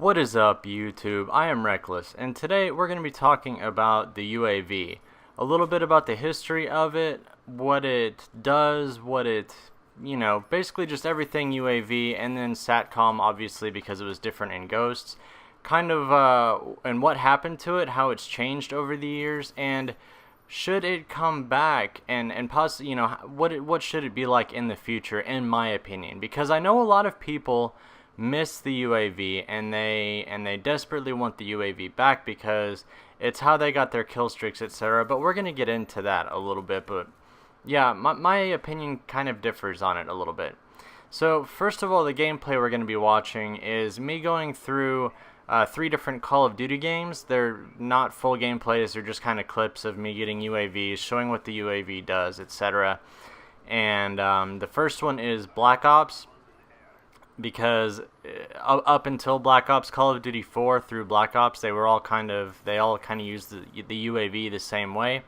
What is up, YouTube? I am Reckless, and today we're going to be talking about the UAV. A little bit about the history of it, what it does, basically just everything UAV, and then SATCOM, obviously, because it was different in Ghosts. And what happened to it, how it's changed over the years, and should it come back, and possibly, what should it be like in the future, in my opinion? Because I know a lot of people miss the UAV and they desperately want the UAV back because it's how they got their kill streaks, etc. But we're gonna get into that a little bit. But yeah, my opinion kind of differs on it a little bit. So first of all, the gameplay we're gonna be watching is me going through 3 different Call of Duty games. They're not full gameplays, they're just kind of clips of me getting UAVs, showing what the UAV does, etc. And the first one is Black Ops, because up until Black Ops, Call of Duty 4 through Black Ops, they all kind of used the UAV the same way.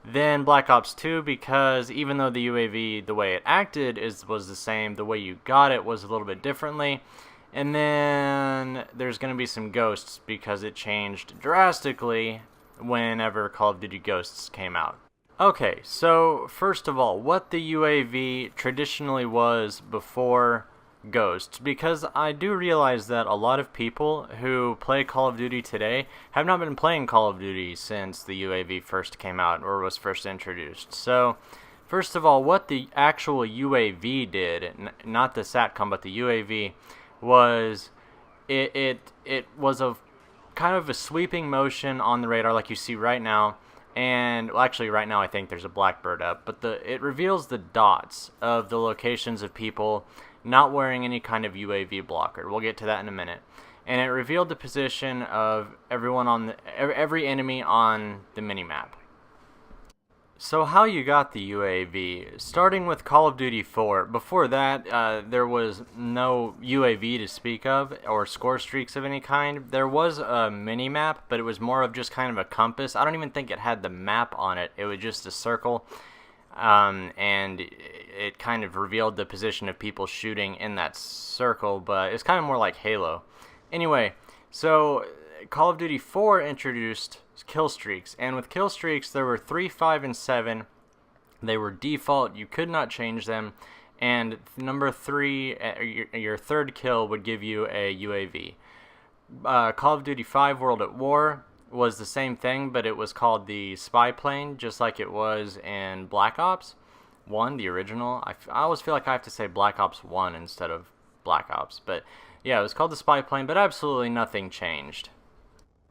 Then Black Ops 2, because even though the UAV, the way it acted was the same, the way you got it was a little bit differently. And then there's going to be some Ghosts, because it changed drastically whenever Call of Duty Ghosts came out. Okay, so first of all, what the UAV traditionally was before Ghosts, because I do realize that a lot of people who play Call of Duty today have not been playing Call of Duty since the UAV first came out or was first introduced. So first of all, what the actual UAV did, not the SATCOM but the UAV, was it was a kind of a sweeping motion on the radar like you see right now. And well, actually right now I think there's a Blackbird up, but it reveals the dots of the locations of people not wearing any kind of UAV blocker. We'll get to that in a minute. And it revealed the position of every enemy on the minimap. So how you got the UAV, starting with Call of Duty 4. Before that, there was no UAV to speak of, or score streaks of any kind. There was a minimap, but it was more of just kind of a compass. I don't even think it had the map on it. It was just a circle. And it kind of revealed the position of people shooting in that circle, but it's kind of more like Halo. Anyway, so Call of Duty 4 introduced kill streaks, and with kill streaks there were 3, 5, and 7. They were default, you could not change them, and number 3, your third kill would give you a UAV. Call of Duty 5 World at War was the same thing, but it was called the spy plane, just like it was in Black Ops 1, the original. I always feel like I have to say Black Ops 1 instead of Black Ops, but yeah, it was called the spy plane, but absolutely nothing changed.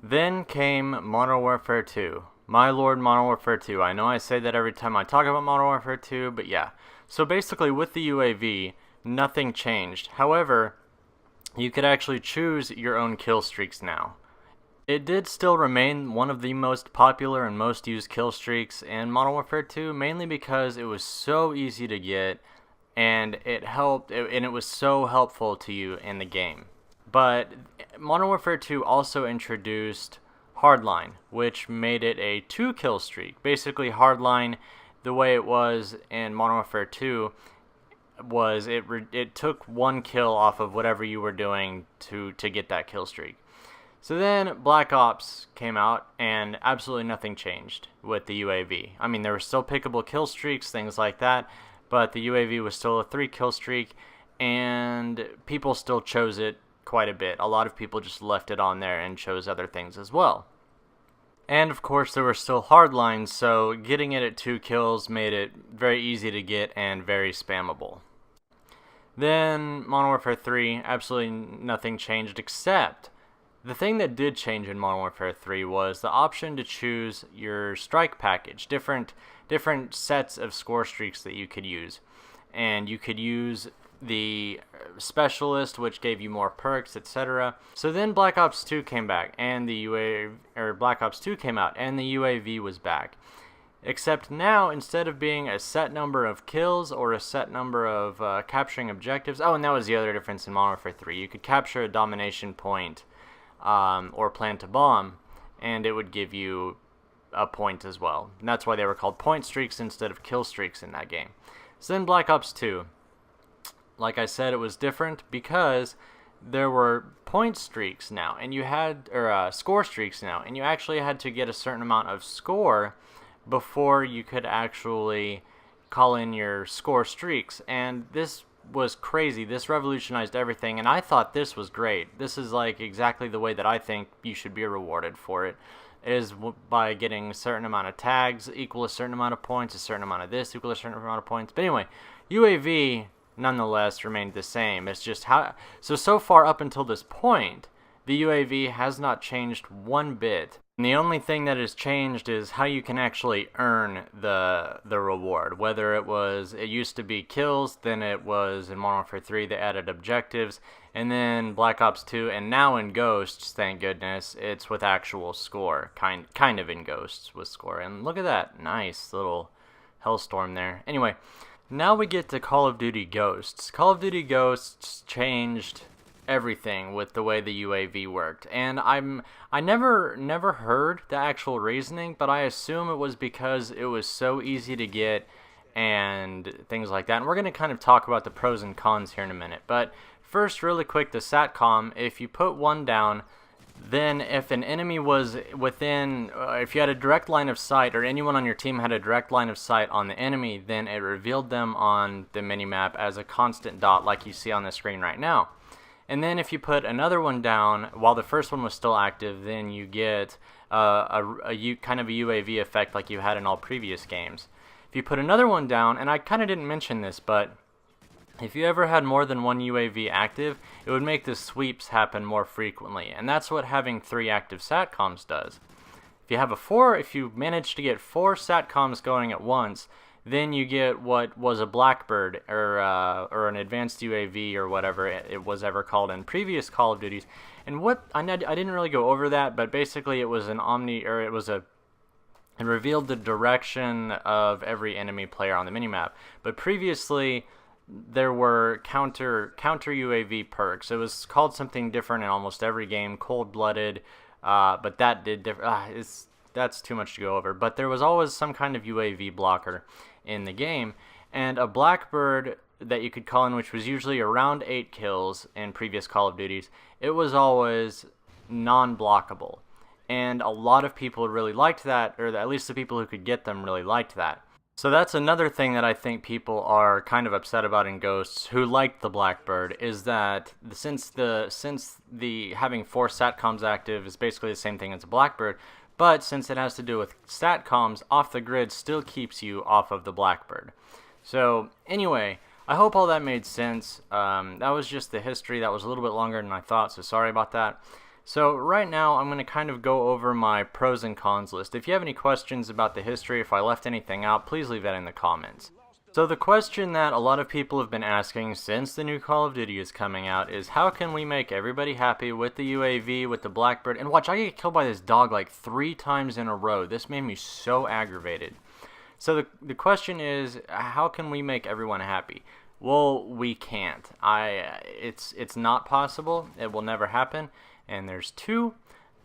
Then came Modern Warfare 2. My lord, Modern Warfare 2. I know I say that every time I talk about Modern Warfare 2, but yeah. So basically with the UAV, nothing changed. However, you could actually choose your own kill streaks now. It did still remain one of the most popular and most used kill streaks in Modern Warfare 2, mainly because it was so easy to get, and it was so helpful to you in the game. But Modern Warfare 2 also introduced Hardline, which made it a 2 kill streak. Basically, Hardline, the way it was in Modern Warfare 2, was it took 1 kill off of whatever you were doing to get that kill streak. So then Black Ops came out, and absolutely nothing changed with the UAV. I mean, there were still pickable kill streaks, things like that, but the UAV was still a 3 kill streak, and people still chose it quite a bit. A lot of people just left it on there and chose other things as well. And of course there were still hardlines, so getting it at 2 kills made it very easy to get and very spammable. Then Modern Warfare 3, absolutely nothing changed, except the thing that did change in Modern Warfare 3 was the option to choose your strike package, different sets of score streaks that you could use. And you could use the specialist, which gave you more perks, etc. So then Black Ops 2 came back, and Black Ops 2 came out, and the UAV was back. Except now, instead of being a set number of kills or a set number of capturing objectives, and that was the other difference in Modern Warfare 3. You could capture a domination point or plant a bomb, and it would give you a point as well. And that's why they were called point streaks instead of kill streaks in that game. So then Black Ops 2. Like I said, it was different because there were point streaks now, and you had, or score streaks now, and you actually had to get a certain amount of score before you could actually call in your score streaks. And this was crazy. This revolutionized everything, and I thought this was great. This is like exactly the way that I think you should be rewarded for it, is by getting a certain amount of tags equal a certain amount of points, a certain amount of this equal a certain amount of points. But anyway, UAV nonetheless remained the same. It's just how, so far up until this point, the UAV has not changed one bit. And the only thing that has changed is how you can actually earn the reward. Whether it used to be kills, then it was in Modern Warfare 3 they added objectives, and then Black Ops 2, and now in Ghosts, thank goodness, it's with actual score. Kind of in Ghosts with score. And look at that, nice little hellstorm there. Anyway, now we get to Call of Duty Ghosts. Call of Duty Ghosts changed everything with the way the UAV worked, and I never heard the actual reasoning, but I assume it was because it was so easy to get and things like that. And we're going to kind of talk about the pros and cons here in a minute, but first, really quick, the SATCOM, if you put one down, then if an enemy was within, if you had a direct line of sight, or anyone on your team had a direct line of sight on the enemy, then it revealed them on the minimap as a constant dot like you see on the screen right now. And then if you put another one down while the first one was still active, then you get kind of a UAV effect like you had in all previous games. If you put another one down, and I kind of didn't mention this, but if you ever had more than one UAV active, it would make the sweeps happen more frequently, and that's what having 3 active SATCOMs does. If you manage to get 4 SATCOMs going at once, then you get what was a Blackbird, or an advanced UAV, or whatever it was ever called in previous Call of Duties. And what I didn't really go over that, but basically it was it revealed the direction of every enemy player on the minimap. But previously, there were counter UAV perks. It was called something different in almost every game, cold-blooded, but that did different. That's too much to go over. But there was always some kind of UAV blocker in the game, and a Blackbird that you could call in, which was usually around 8 kills in previous Call of Duties, it was always non-blockable. And a lot of people really liked that, or at least the people who could get them really liked that. So that's another thing that I think people are kind of upset about in Ghosts who liked the Blackbird, is that since the having 4 SATCOMs active is basically the same thing as a Blackbird, but since it has to do with SATCOMs, off the grid still keeps you off of the Blackbird. So anyway, I hope all that made sense. That was just the history. That was a little bit longer than I thought, so sorry about that. So right now I'm going to kind of go over my pros and cons list. If you have any questions about the history, if I left anything out, please leave that in the comments. So the question that a lot of people have been asking since the new Call of Duty is coming out is, how can we make everybody happy with the UAV, with the Blackbird? And watch, I get killed by this dog like 3 times in a row. This made me so aggravated. So the question is, how can we make everyone happy? Well, we can't. It's not possible. It will never happen. And there's 2.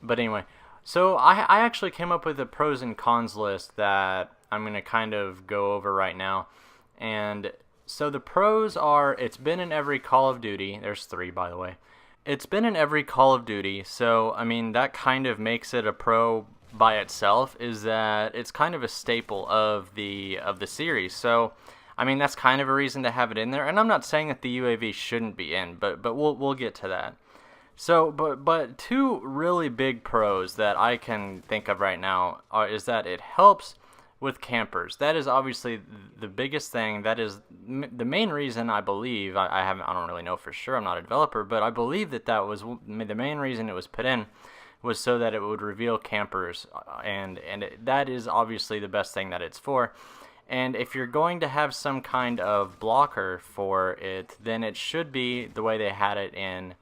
But anyway, so I actually came up with a pros and cons list that I'm going to kind of go over right now. And so the pros are, it's been in every Call of Duty. There's 3, by the way. It's been in every Call of Duty, so I mean that kind of makes it a pro by itself, is that it's kind of a staple of the series. So I mean that's kind of a reason to have it in there. And I'm not saying that the UAV shouldn't be in, but we'll get to that. So, but 2 really big pros that I can think of right now is that it helps with campers. That is obviously the biggest thing. That is the main reason, I believe. I don't really know for sure. I'm not a developer, but I believe that was the main reason it was put in, was so that it would reveal campers, and that is obviously the best thing that it's for. And if you're going to have some kind of blocker for it, then it should be the way they had it in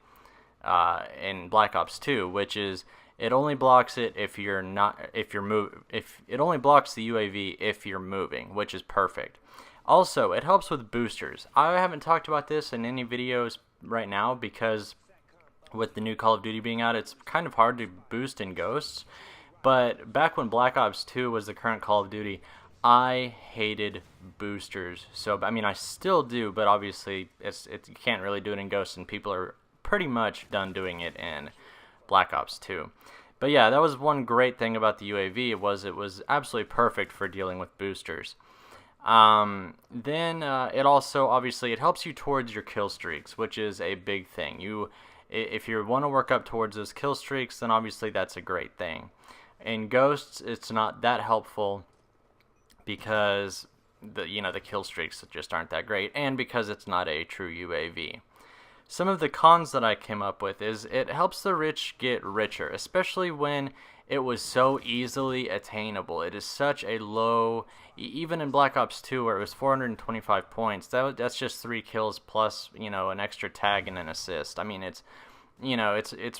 Black Ops 2, which is it only blocks it if it only blocks the UAV if you're moving, which is perfect. Also, it helps with boosters. I haven't talked about this in any videos right now because with the new Call of Duty being out, it's kind of hard to boost in Ghosts. But back when Black Ops 2 was the current Call of Duty, I hated boosters. So I mean, I still do, but obviously you can't really do it in Ghosts, and people are pretty much done doing it in Black Ops 2. But yeah, that was one great thing about the UAV, it was absolutely perfect for dealing with boosters. Then it also, obviously, it helps you towards your kill streaks, which is a big thing. If you want to work up towards those kill streaks, then obviously that's a great thing. In Ghosts, it's not that helpful because the kill streaks just aren't that great, and because it's not a true UAV. Some of the cons that I came up with is it helps the rich get richer, especially when it was so easily attainable. It is such a low, even in Black Ops 2 where it was 425 points, that's just 3 kills plus, an extra tag and an assist. I mean, it's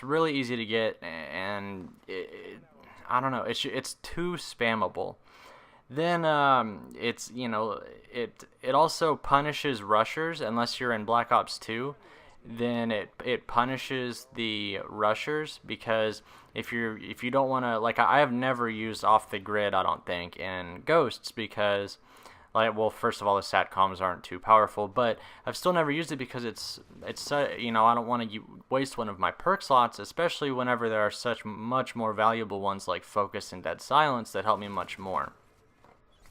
really easy to get, and I don't know, it's too spammable. Then it also punishes rushers unless you're in Black Ops 2. Then it punishes the rushers, because if you don't want to, like, I have never used off the grid, I don't think, in Ghosts, because first of all, the SATCOMs aren't too powerful, but I've still never used it because it's I don't want to waste one of my perk slots, especially whenever there are such much more valuable ones like Focus and Dead Silence that help me much more.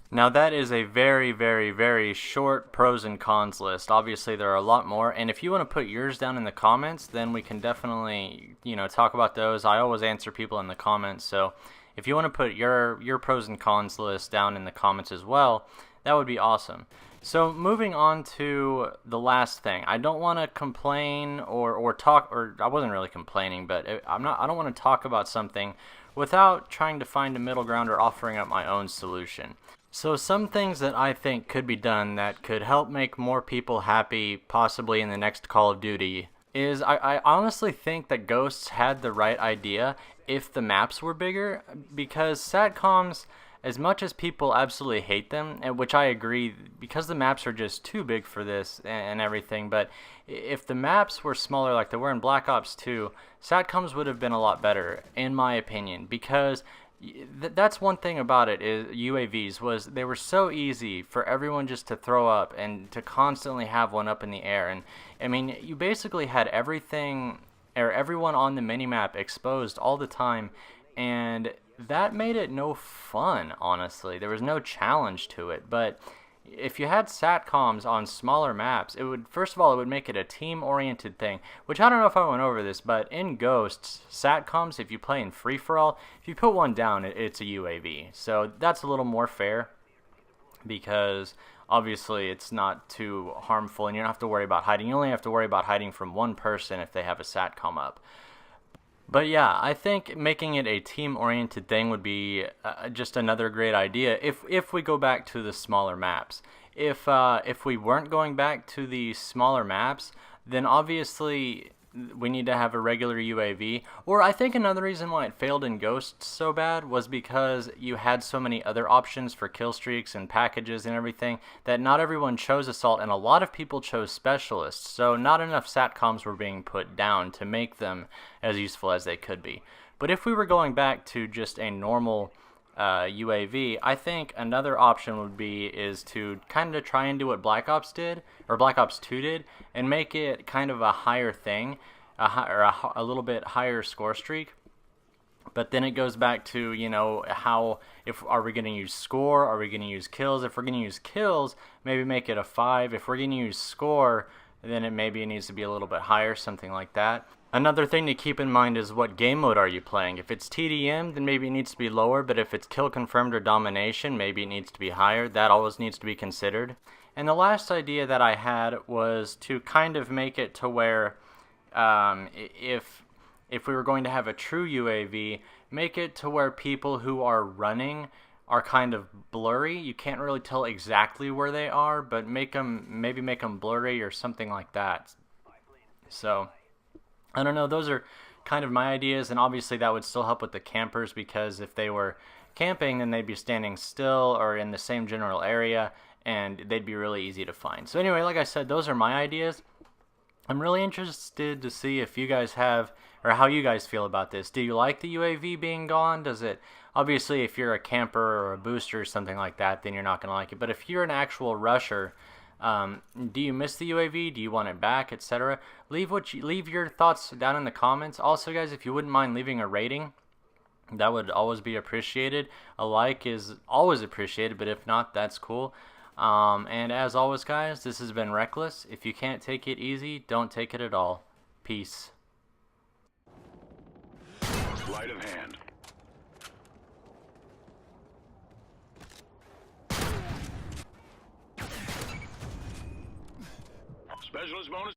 Now that is a very, very, very short pros and cons list. Obviously there are a lot more, and if you want to put yours down in the comments, then we can definitely, talk about those. I always answer people in the comments, so if you want to put your pros and cons list down in the comments as well, that would be awesome. So moving on to the last thing. I don't want to complain or talk, or I wasn't really complaining, but I don't want to talk about something without trying to find a middle ground or offering up my own solution. So some things that I think could be done that could help make more people happy, possibly in the next Call of Duty, is I honestly think that Ghosts had the right idea if the maps were bigger, because SATCOMs, as much as people absolutely hate them, and which I agree, because the maps are just too big for this and everything, but if the maps were smaller like they were in Black Ops 2, SATCOMs would have been a lot better, in my opinion, because that's one thing about it, is UAVs, was they were so easy for everyone just to throw up and to constantly have one up in the air. And I mean, you basically had everything, or everyone on the minimap exposed all the time, and that made it no fun, honestly. There was no challenge to it. But if you had SATCOMs on smaller maps, it would, first of all, it would make it a team-oriented thing, which I don't know if I went over this, but in Ghosts, SATCOMs, if you play in free-for-all, if you put one down, it's a UAV. So that's a little more fair, because obviously it's not too harmful, and you don't have to worry about hiding. You only have to worry about hiding from one person if they have a SATCOM up. But yeah, I think making it a team-oriented thing would be just another great idea if we go back to the smaller maps. If we weren't going back to the smaller maps, then obviously we need to have a regular UAV. Or I think another reason why it failed in Ghosts so bad was because you had so many other options for kill streaks and packages and everything that not everyone chose Assault, and a lot of people chose Specialists, so not enough SATCOMs were being put down to make them as useful as they could be. But if we were going back to just a normal UAV, I think another option would be to kind of try and do what Black Ops did, or Black Ops 2 did, and make it kind of a higher thing, a little bit higher score streak. But then it goes back to, are we going to use score? Are we going to use kills? If we're going to use kills, maybe make it a 5. If we're going to use score, then it needs to be a little bit higher, something like that. Another thing to keep in mind is what game mode are you playing. If it's TDM, then maybe it needs to be lower, but if it's kill confirmed or domination, maybe it needs to be higher. That always needs to be considered. And the last idea that I had was to kind of make it to where if we were going to have a true UAV, make it to where people who are running are kind of blurry. You can't really tell exactly where they are, but maybe make them blurry or something like that. So I don't know, those are kind of my ideas, and obviously that would still help with the campers, because if they were camping, then they'd be standing still or in the same general area, and they'd be really easy to find. So anyway, like I said, those are my ideas. I'm really interested to see if you guys have, or how you guys feel about this. Do you like the UAV being gone? Does it, obviously if you're a camper or a booster or something like that, then you're not going to like it, but if you're an actual rusher, Do you miss the UAV? Do you want it back, etc.? Leave your thoughts down in the comments. Also, guys, if you wouldn't mind leaving a rating, that would always be appreciated. A like is always appreciated, but if not, that's cool. And as always, guys, this has been Reckless. If you can't take it easy, don't take it at all. Peace. Sleight of hand. Specialist bonus.